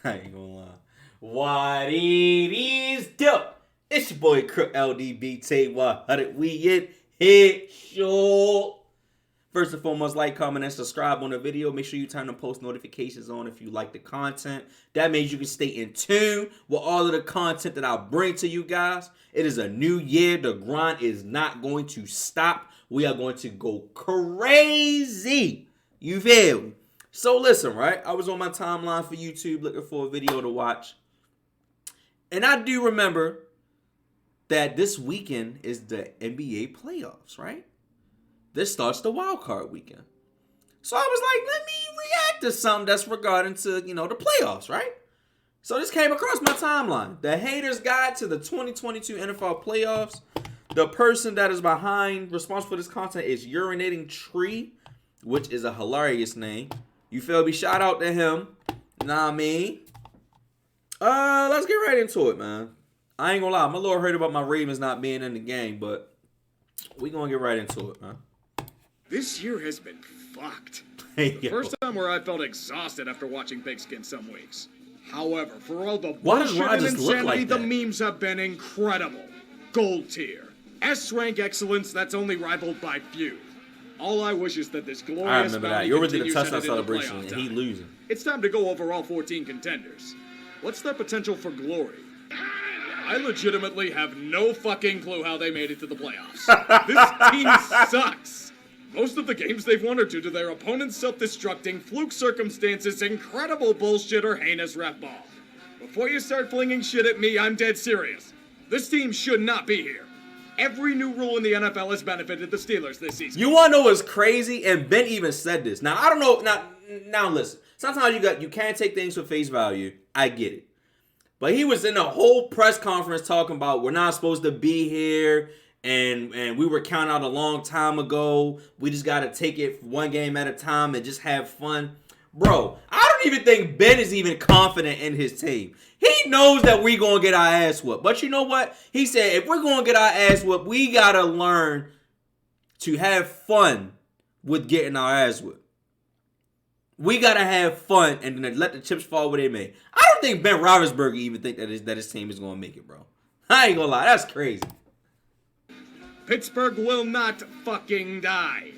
I ain't gonna lie. What it is dope. It's your boy Crook LDBT 100. We in hit show. First and foremost, like, comment, and subscribe on the video. Make sure you turn the post notifications on if you like the content. That means you can stay in tune with all of the content that I bring to you guys. It is a new year. The grind is not going to stop. We are going to go crazy. You feel me? So listen, right? I was on my timeline for YouTube looking for a video to watch. And I do remember that this weekend is the NBA playoffs, right? This starts the wild card weekend. So I was like, let me react to something that's regarding to, the playoffs, right? So this came across my timeline. The Haters Guide to the 2022 NFL Playoffs. The person that is responsible for this content is Urinating Tree, which is a hilarious name. You feel me? Shout out to him. Nah, I mean. Let's get right into it, man. I ain't gonna lie. I'm a little hurt about my Ravens not being in the game, but we gonna get right into it, man. This year has been fucked. Hey, The first time where I felt exhausted after watching Pigskin some weeks. However, for all the Why does bullshit and Rodgers look insanity, like the that? memes have been incredible. Gold tier. S-rank excellence that's only rivaled by few. All I wish is that this glorious I remember that. bounty You already did a continues touchdown headed into celebration, playoff and he time. losing. It's time to go over all 14 contenders. What's their potential for glory? I legitimately have no fucking clue how they made it to the playoffs. This team sucks. Most of the games they've won are due to their opponent's self-destructing, fluke circumstances, incredible bullshit, or heinous ref ball. Before you start flinging shit at me, I'm dead serious. This team should not be here. Every new rule in the NFL has benefited the Steelers this season. You want to know what's crazy? And Ben even said this. Now, I don't know. Now listen. Sometimes you can't take things for face value. I get it. But he was in a whole press conference talking about we're not supposed to be here. And we were counted out a long time ago. We just got to take it one game at a time and just have fun. Bro, I don't even think Ben is even confident in his team. He knows that we're going to get our ass whooped. But you know what? He said if we're going to get our ass whooped, we got to learn to have fun with getting our ass whooped. We got to have fun and then let the chips fall where they may. I don't think Ben Roethlisberger even think that his team is going to make it, bro. I ain't going to lie. That's crazy. Pittsburgh will not fucking die.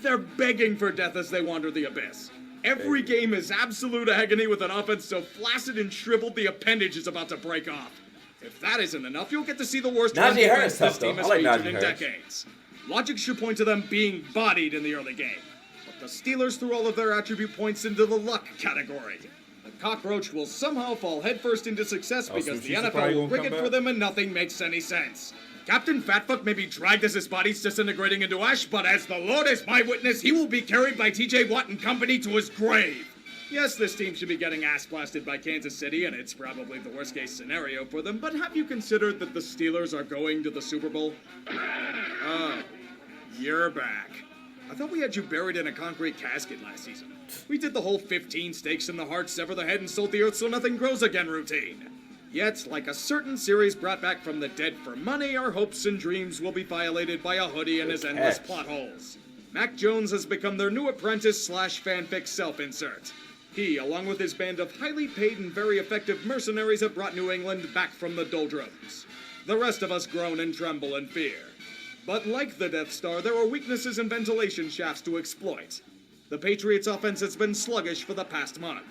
They're begging for death as they wander the abyss. Every game is absolute agony with an offense so flaccid and shriveled the appendage is about to break off. If that isn't enough, you'll get to see the worst run Najee defense Harris this tough, team though. has I like featured Najee in Harris. decades. Logic should point to them being bodied in the early game. But the Steelers threw all of their attribute points into the luck category. The cockroach will somehow fall headfirst into success because so the she's probably NFL will gonna rig come it for back? them and nothing makes any sense. Captain Fatfuck may be dragged as his body's disintegrating into ash, but as the Lord is my witness, he will be carried by TJ Watt and company to his grave. Yes, this team should be getting ass blasted by Kansas City, and it's probably the worst case scenario for them, but have you considered that the Steelers are going to the Super Bowl? Oh, you're back. I thought we had you buried in a concrete casket last season. We did the whole 15 stakes in the heart, sever the head, and sold the earth so nothing grows again routine. Yet, like a certain series brought back from the dead for money, our hopes and dreams will be violated by a hoodie and his endless catch. plot holes. Mac Jones has become their new apprentice / fanfic self-insert. He, along with his band of highly paid and very effective mercenaries, have brought New England back from the doldrums. The rest of us groan and tremble in fear. But like the Death Star, there are weaknesses in ventilation shafts to exploit. The Patriots' offense has been sluggish for the past month.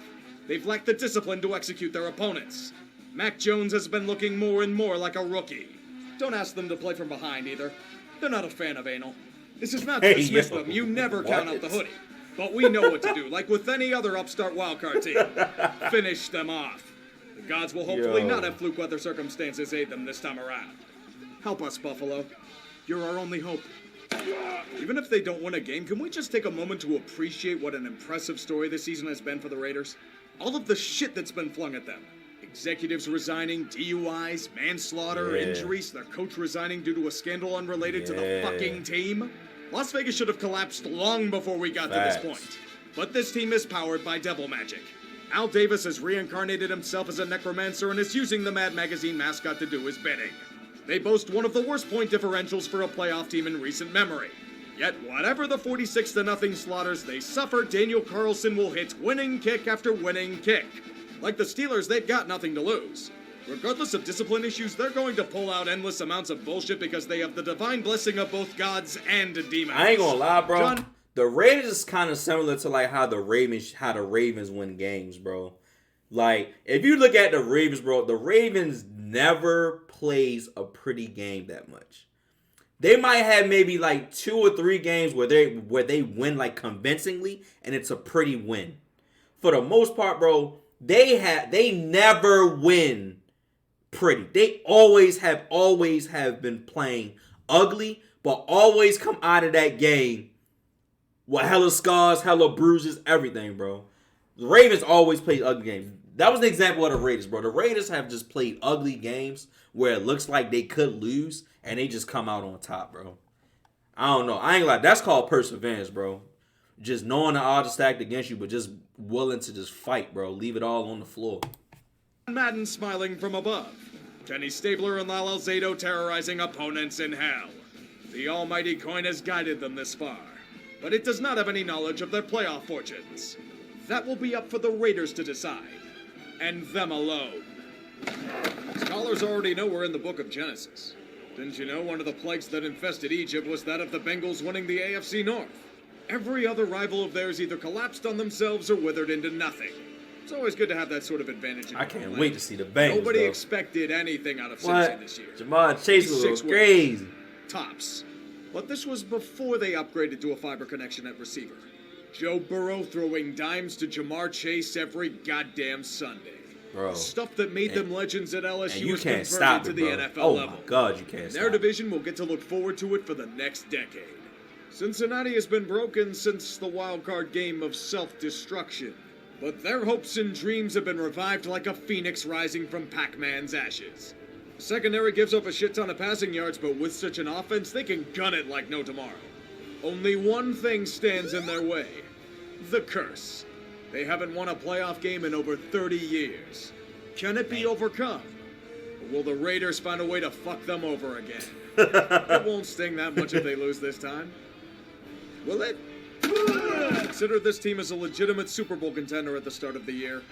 They've lacked the discipline to execute their opponents. Mac Jones has been looking more and more like a rookie. Don't ask them to play from behind either. They're not a fan of anal. This is not to Hey, dismiss yo, them. You never count out what? the hoodie. But we know what to do, like with any other upstart wildcard team. Finish them off. The gods will hopefully Yo. not have fluke weather circumstances aid them this time around. Help us, Buffalo. You're our only hope. Even if they don't win a game, can we just take a moment to appreciate what an impressive story this season has been for the Raiders? All of the shit that's been flung at them. Executives resigning, DUIs, manslaughter, Yeah. injuries, their coach resigning due to a scandal unrelated to the Yeah. fucking team. Las Vegas should have collapsed long before we got to this Facts. point. But this team is powered by devil magic. Al Davis has reincarnated himself as a necromancer and is using the Mad Magazine mascot to do his bidding. They boast one of the worst point differentials for a playoff team in recent memory. Yet whatever the 46-0 slaughters they suffer, Daniel Carlson will hit winning kick after winning kick. Like the Steelers, they've got nothing to lose. Regardless of discipline issues, they're going to pull out endless amounts of bullshit because they have the divine blessing of both gods and demons. I ain't gonna lie, bro. John, the Raiders is kind of similar to like how the Ravens win games, bro. Like if you look at the Ravens, bro, the Ravens never plays a pretty game that much. They might have maybe like 2 or 3 games where they win like convincingly, and it's a pretty win. For the most part, bro, they never win pretty. They always have been playing ugly, but always come out of that game with hella scars, hella bruises, everything, bro. The Ravens always play ugly games. That was the example of the Raiders, bro. The Raiders have just played ugly games where it looks like they could lose, and they just come out on top, bro. I don't know. I ain't gonna lie. That's called perseverance, bro. Just knowing the odds are stacked against you, but just willing to just fight, bro. Leave it all on the floor. Madden smiling from above. Kenny Stabler and Lyle Alzado terrorizing opponents in hell. The almighty coin has guided them this far, but it does not have any knowledge of their playoff fortunes. That will be up for the Raiders to decide, and them alone. Scholars already know we're in the book of Genesis. Didn't you know one of the plagues that infested Egypt was that of the Bengals winning the AFC North? Every other rival of theirs either collapsed on themselves or withered into nothing. It's always good to have that sort of advantage. I can't wait to see the Bengals. Nobody though. expected anything out of What? Cincy this year. Jamar Chase was 6 crazy. Tops. But this was before they upgraded to a fiber connection at receiver. Joe Burrow throwing dimes to Jamar Chase every goddamn Sunday. Bro. Stuff that made them legends at LSU And you has can't converted stop to it, the bro. NFL Oh level. my God, you can't In stop their it. division, we'll get to look forward to it for the next decade. Cincinnati has been broken since the wild card game of self-destruction. But their hopes and dreams have been revived like a phoenix rising from Pac-Man's ashes. The secondary gives up a shit ton of passing yards, but with such an offense, they can gun it like no tomorrow. Only one thing stands in their way. The curse. They haven't won a playoff game in over 30 years. Can it be overcome? Or will the Raiders find a way to fuck them over again? It won't sting that much if they lose this time. Will it? Consider this team as a legitimate Super Bowl contender at the start of the year.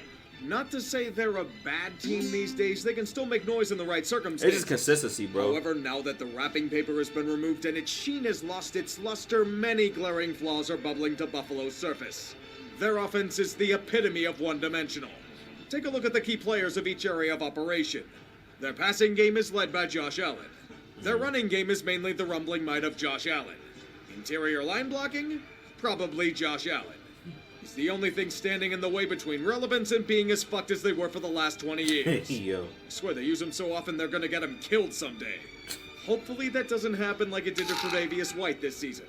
Not to say they're a bad team these days, they can still make noise in the right circumstances. It's just consistency, bro. However, now that the wrapping paper has been removed and its sheen has lost its luster, many glaring flaws are bubbling to Buffalo's surface. Their offense is the epitome of one-dimensional. Take a look at the key players of each area of operation. Their passing game is led by Josh Allen. Their running game is mainly the rumbling might of Josh Allen. Interior line blocking? Probably Josh Allen. He's the only thing standing in the way between relevance and being as fucked as they were for the last 20 years. Yo. I swear they use him so often they're gonna get him killed someday. Hopefully that doesn't happen like it did to Tre'Davious White this season.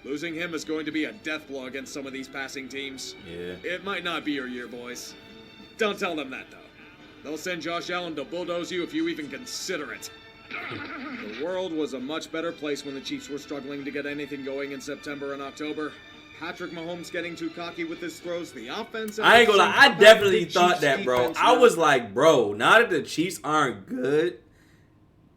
Losing him is going to be a death blow against some of these passing teams. Yeah. It might not be your year, boys. Don't tell them that, though. They'll send Josh Allen to bulldoze you if you even consider it. The world was a much better place when the Chiefs were struggling to get anything going in September and October. Patrick Mahomes getting too cocky with his throws, the offense... I ain't gonna lie, I definitely thought that, bro. Defense I was like, bro, now that the Chiefs aren't good,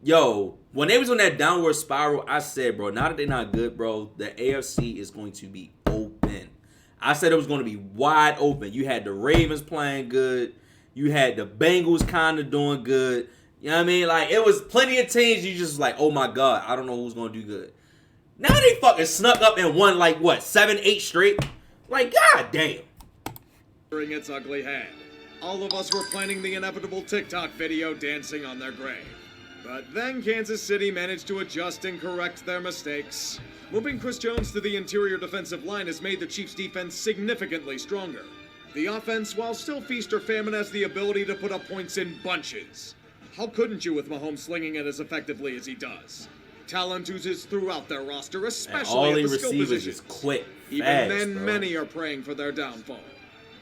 yo, when they was on that downward spiral, I said, bro, now that they're not good, bro, the AFC is going to be open. I said it was going to be wide open. You had the Ravens playing good. You had the Bengals kind of doing good. You know what I mean? Like, it was plenty of teams you just like, oh my God, I don't know who's going to do good. Now they fucking snuck up and won like, what, 7, 8 straight? Like, god damn. Its ugly head. All of us were planning the inevitable TikTok video dancing on their grave. But then Kansas City managed to adjust and correct their mistakes. Moving Chris Jones to the interior defensive line has made the Chiefs' defense significantly stronger. The offense, while still feast or famine, has the ability to put up points in bunches. How couldn't you with Mahomes slinging it as effectively as he does? Talent oozes throughout their roster, especially at the skill receivers positions. is quick, Even fast, then, bro. many are praying for their downfall.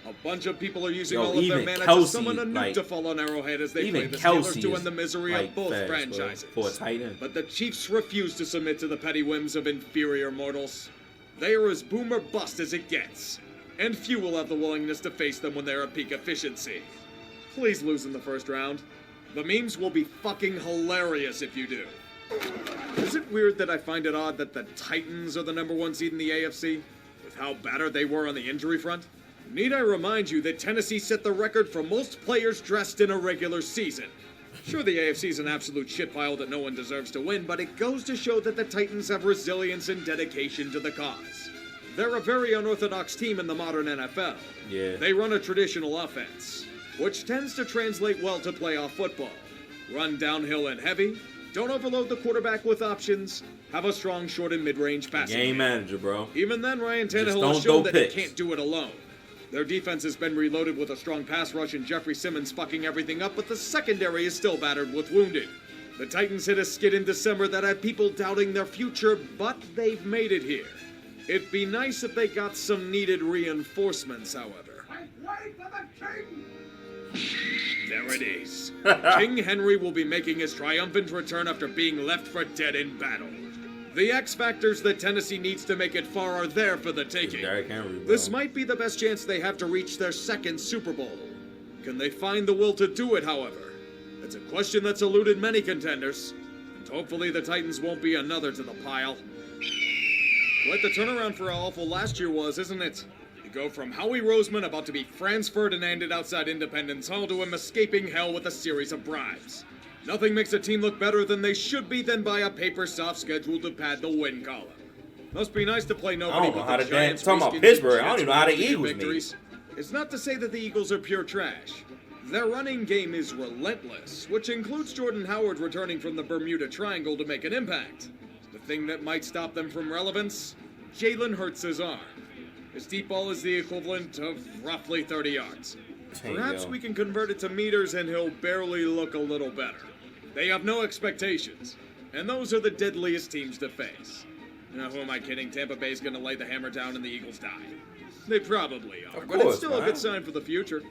A bunch of people are using Yo, all of their even mana to Kelsey, summon a nuke like, to fall on Arrowhead as they play even the Kelsey Steelers to is, end the misery like, of both fast, bro, franchises. for a tight end. But the Chiefs refuse to submit to the petty whims of inferior mortals. They are as boom or bust as it gets, and few will have the willingness to face them when they're at peak efficiency. Please lose in the first round. The memes will be fucking hilarious if you do. Is it weird that I find it odd that the Titans are the #1 seed in the AFC, with how battered they were on the injury front? Need I remind you that Tennessee set the record for most players dressed in a regular season? Sure, the AFC's an absolute shitpile that no one deserves to win, but it goes to show that the Titans have resilience and dedication to the cause. They're a very unorthodox team in the modern NFL. Yeah. They run a traditional offense, which tends to translate well to playoff football. Run downhill and heavy, don't overload the quarterback with options, have a strong short and mid-range passing Game manager, bro. Even then, Ryan Just Tannehill don't has shown throw that he picks. can't do it alone. Their defense has been reloaded with a strong pass rush and Jeffrey Simmons fucking everything up, but the secondary is still battered with wounded. The Titans hit a skid in December that had people doubting their future, but they've made it here. It'd be nice if they got some needed reinforcements, however. Wait for the king! There it is. King Henry will be making his triumphant return after being left for dead in battle. The X factors that Tennessee needs to make it far are there for the taking. Derrick Henry, bro. This might be the best chance they have to reach their second Super Bowl. Can they find the will to do it, however? It's a question that's eluded many contenders, and hopefully the Titans won't be another to the pile. Quite the turnaround for how awful last year was, isn't it? You go from Howie Roseman about to be Franz Ferdinanded outside Independence Hall to him escaping hell with a series of bribes. Nothing makes a team look better than they should be than by a paper soft schedule to pad the win column. Must be nice to play nobody don't know but how the to Giants. talking about Redskins, Pittsburgh, and I don't even know how the Jets Eagles victories. It's not to say that the Eagles are pure trash. Their running game is relentless, which includes Jordan Howard returning from the Bermuda Triangle to make an impact. The thing that might stop them from relevance? Jalen Hurts' arm. His deep ball is the equivalent of roughly 30 yards. There you Perhaps go. we can convert it to meters and he'll barely look a little better. They have no expectations, and those are the deadliest teams to face. Now, who am I kidding? Tampa Bay's gonna lay the hammer down and the Eagles die. They probably are, Of but it's course, still a man. good sign for the future.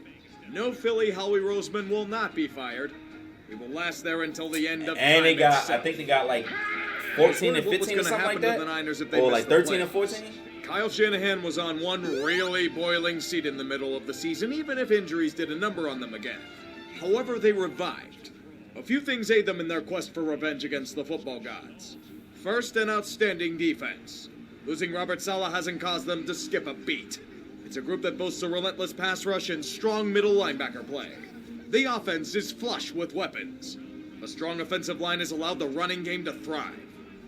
No Philly Howie Roseman will not be fired. He will last there until the end of And time they got, itself. I think they got like 14 and What was 15 or gonna something like happen to that. the Niners if they Or missed like the 13 and playoffs? 14. Kyle Shanahan was on one really boiling seat in the middle of the season, even if injuries did a number on them again. However, they revived. A few things aid them in their quest for revenge against the football gods. First, an outstanding defense. Losing Robert Saleh hasn't caused them to skip a beat. It's a group that boasts a relentless pass rush and strong middle linebacker play. The offense is flush with weapons. A strong offensive line has allowed the running game to thrive.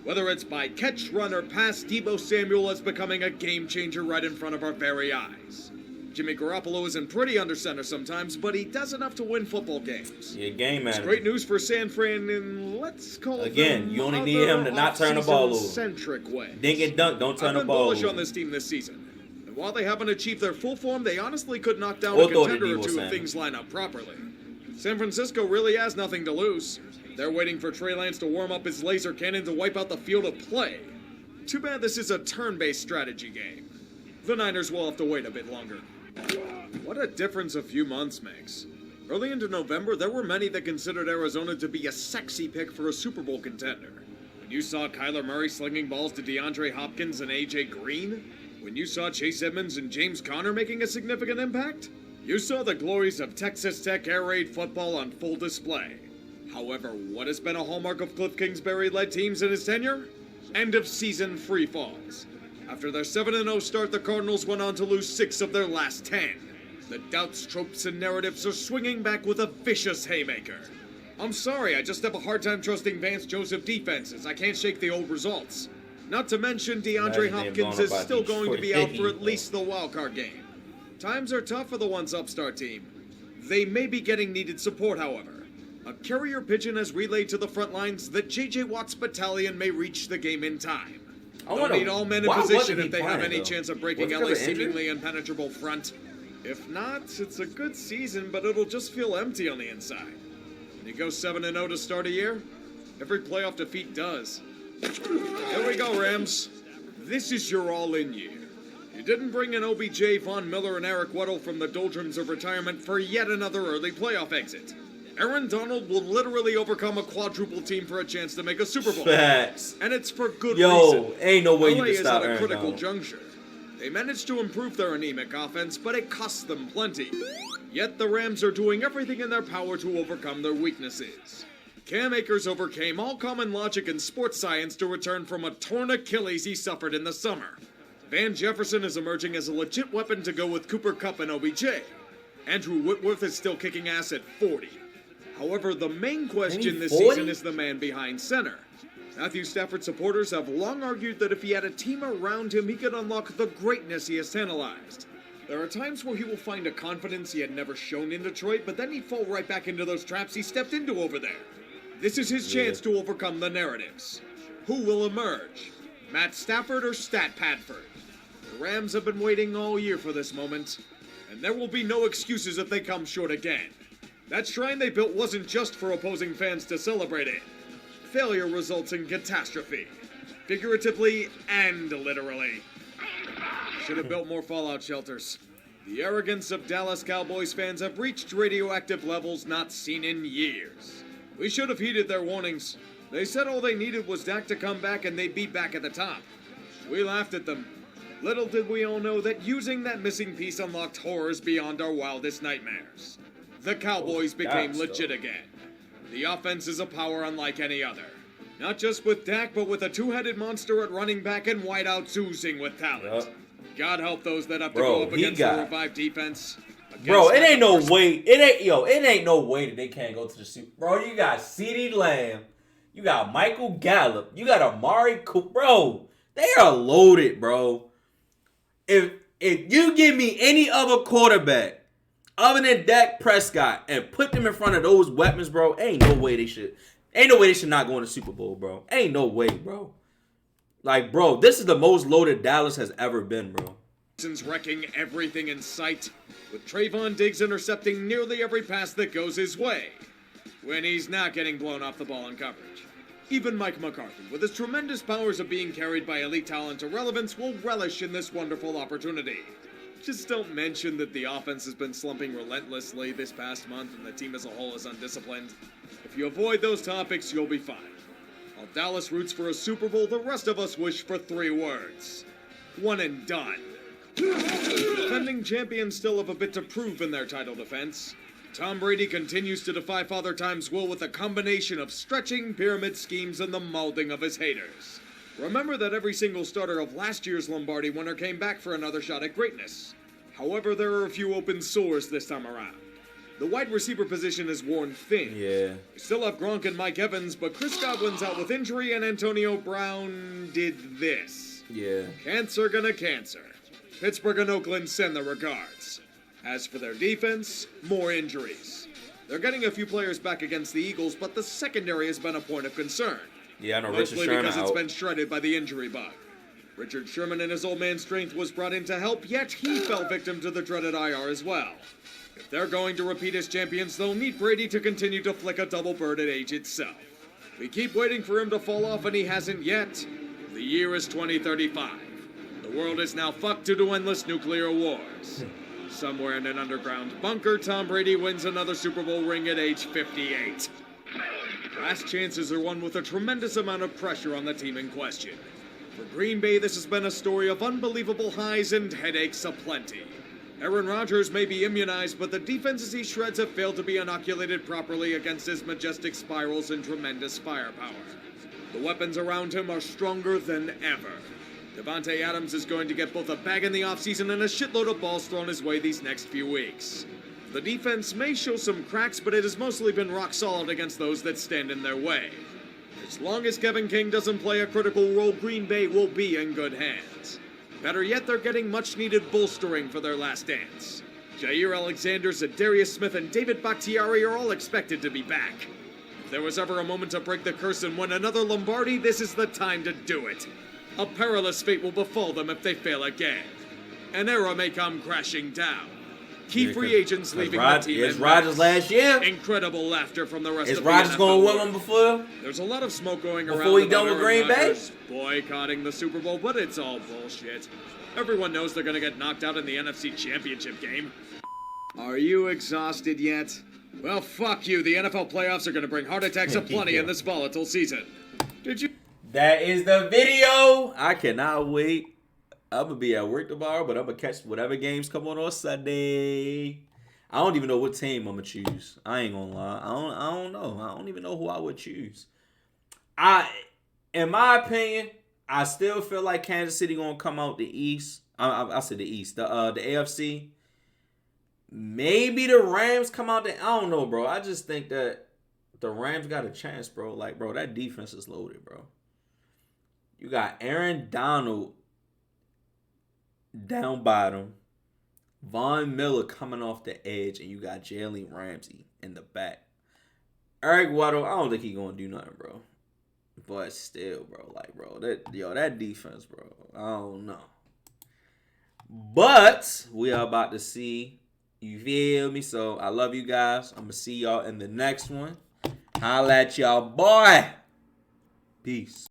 Whether it's by catch, run, or pass, Deebo Samuel is becoming a game changer right in front of our very eyes. Jimmy Garoppolo isn't pretty under center sometimes, but he does enough to win football games. Yeah, game It's manager. great news for San Fran in, let's call Again, them you only need him to not turn the ball over. centric ways. Dink and dunk, don't turn I've the been ball bullish over. on this team this season. And while they haven't achieved their full form, they honestly could knock down We'll a throw it to contender or Deebo two Samuel. if things line up properly. San Francisco really has nothing to lose. They're waiting for Trey Lance to warm up his laser cannon to wipe out the field of play. Too bad this is a turn-based strategy game. The Niners will have to wait a bit longer. What a difference a few months makes. Early into November, there were many that considered Arizona to be a sexy pick for a Super Bowl contender. When you saw Kyler Murray slinging balls to DeAndre Hopkins and A.J. Green? When you saw Chase Edmonds and James Conner making a significant impact? You saw the glories of Texas Tech air raid football on full display. However, what has been a hallmark of Cliff Kingsbury-led teams in his tenure? End-of-season free falls. After their 7-0 start, the Cardinals went on to lose 6 of their last 10. The doubts, tropes, and narratives are swinging back with a vicious haymaker. I'm sorry, I just have a hard time trusting Vance Joseph defenses. I can't shake the old results. Not to mention DeAndre Imagine Hopkins being is blown up by still going to be out for Detroit. at least the wildcard game. Times are tough for the once upstart team. They may be getting needed support, however. A carrier pigeon has relayed to the front lines that J.J. Watt's battalion may reach the game in time. I They'll wonder need all men in why wasn't position he if they have playing, any though? chance of Was breaking it 'cause LA's of injury? seemingly impenetrable front. If not, it's a good season, but it'll just feel empty on the inside. When you go 7-0 to start a year, every playoff defeat does. Here we go, Rams. This is your all-in year. You didn't bring in OBJ, Von Miller, and Eric Weddle from the doldrums of retirement for yet another early playoff exit. Aaron Donald will literally overcome a quadruple team for a chance to make a Super Bowl. Facts. And it's for good Yo, reason. ain't no way you LA can is stop at a Aaron critical Donald. juncture. They managed to improve their anemic offense, but it cost them plenty. Yet the Rams are doing everything in their power to overcome their weaknesses. Cam Akers overcame all common logic and sports science to return from a torn Achilles he suffered in the summer. Van Jefferson is emerging as a legit weapon to go with Cooper Kupp and OBJ. Andrew Whitworth is still kicking ass at 40. However, the main question this season is the man behind center. Matthew Stafford supporters have long argued that if he had a team around him, he could unlock the greatness he has tantalized. There are times where he will find a confidence he had never shown in Detroit, but then he'd fall right back into those traps he stepped into over there. This is his chance to overcome the narratives. Who will emerge? Matt Stafford or Stat Padford? The Rams have been waiting all year for this moment, and there will be no excuses if they come short again. That shrine they built wasn't just for opposing fans to celebrate in. Failure results in catastrophe, figuratively and literally. Should have built more fallout shelters. The arrogance of Dallas Cowboys fans have reached radioactive levels not seen in years. We should have heeded their warnings. They said all they needed was Dak to come back and they'd be back at the top. We laughed at them. Little did we all know that using that missing piece unlocked horrors beyond our wildest nightmares. The Cowboys became legit again. The offense is a power unlike any other. Not just with Dak, but with a two-headed monster at running back and wideouts oozing with talent. God help those that have to go up against the revived defense. Bro, it ain't no way. It ain't no way that they can't go to the Super. Bro, you got CeeDee Lamb, you got Michael Gallup, you got Amari Cooper. Bro, they are loaded, bro. If you give me any other quarterback other than Dak Prescott and put them in front of those weapons, bro, ain't no way they should not go in the Super Bowl, bro. Ain't no way, bro. Like, bro, this is the most loaded Dallas has ever been, bro. Wrecking everything in sight, with Trayvon Diggs intercepting nearly every pass that goes his way, when he's not getting blown off the ball in coverage. Even Mike McCarthy, with his tremendous powers of being carried by elite talent to relevance, will relish in this wonderful opportunity. Just don't mention that the offense has been slumping relentlessly this past month and the team as a whole is undisciplined. If you avoid those topics, you'll be fine. While Dallas roots for a Super Bowl, the rest of us wish for 3 words. One and done. Defending champions still have a bit to prove in their title defense. Tom Brady continues to defy Father Time's will with a combination of stretching, pyramid schemes, and the molding of his haters. Remember that every single starter of last year's Lombardi winner came back for another shot at greatness. However, there are a few open sores this time around. The wide receiver position is worn thin. Yeah. We still have Gronk and Mike Evans, but Chris Godwin's out with injury and Antonio Brown did this. Yeah. Cancer gonna cancer. Pittsburgh and Oakland send their regards. As for their defense, more injuries. They're getting a few players back against the Eagles, but the secondary has been a point of concern. Yeah, I know Mostly Richard Sherman because it's out. been shredded by the injury bug. Richard Sherman and his old man strength was brought in to help, yet he fell victim to the dreaded IR as well. If they're going to repeat as champions, they'll need Brady to continue to flick a double bird at age itself. We keep waiting for him to fall off and he hasn't yet. The year is 2035. The world is now fucked due to endless nuclear wars. Somewhere in an underground bunker, Tom Brady wins another Super Bowl ring at age 58. Last chances are won with a tremendous amount of pressure on the team in question. For Green Bay, this has been a story of unbelievable highs and headaches aplenty. Aaron Rodgers may be immunized, but the defenses he shreds have failed to be inoculated properly against his majestic spirals and tremendous firepower. The weapons around him are stronger than ever. Devontae Adams is going to get both a bag in the offseason and a shitload of balls thrown his way these next few weeks. The defense may show some cracks, but it has mostly been rock solid against those that stand in their way. As long as Kevin King doesn't play a critical role, Green Bay will be in good hands. Better yet, they're getting much-needed bolstering for their last dance. Jair Alexander, Zadarius Smith, and David Bakhtiari are all expected to be back. If there was ever a moment to break the curse and win another Lombardi, this is the time to do it. A perilous fate will befall them if they fail again. An era may come crashing down. Key free agents leaving the team. It's Rodgers last year. Incredible laughter from the rest of the Is Rodgers going to win NFL. one before? There's a lot of smoke going around Before he done about with Green Aaron Bay? Rodgers boycotting the Super Bowl, but it's all bullshit. Everyone knows they're going to get knocked out in the NFC Championship game. Are you exhausted yet? Well, fuck you. The NFL playoffs are going to bring heart attacks aplenty in this volatile season. Did you... That is the video. I cannot wait. I'm going to be at work tomorrow, but I'm going to catch whatever games come on Sunday. I don't even know what team I'm going to choose. I ain't going to lie. I don't know. I don't even know who I would choose. In my opinion, I still feel like Kansas City gonna come out the East. I said the East, the AFC. Maybe the Rams come out the. I don't know, bro. I just think that the Rams got a chance, bro. Like, bro, that defense is loaded, bro. You got Aaron Donald down bottom, Von Miller coming off the edge, and you got Jalen Ramsey in the back. Eric Weddle, I don't think he gonna do nothing, bro. But still, bro, that defense, bro, I don't know. But we are about to see. You feel me? So I love you guys. I'm gonna see y'all in the next one. Holla at y'all, boy. Peace.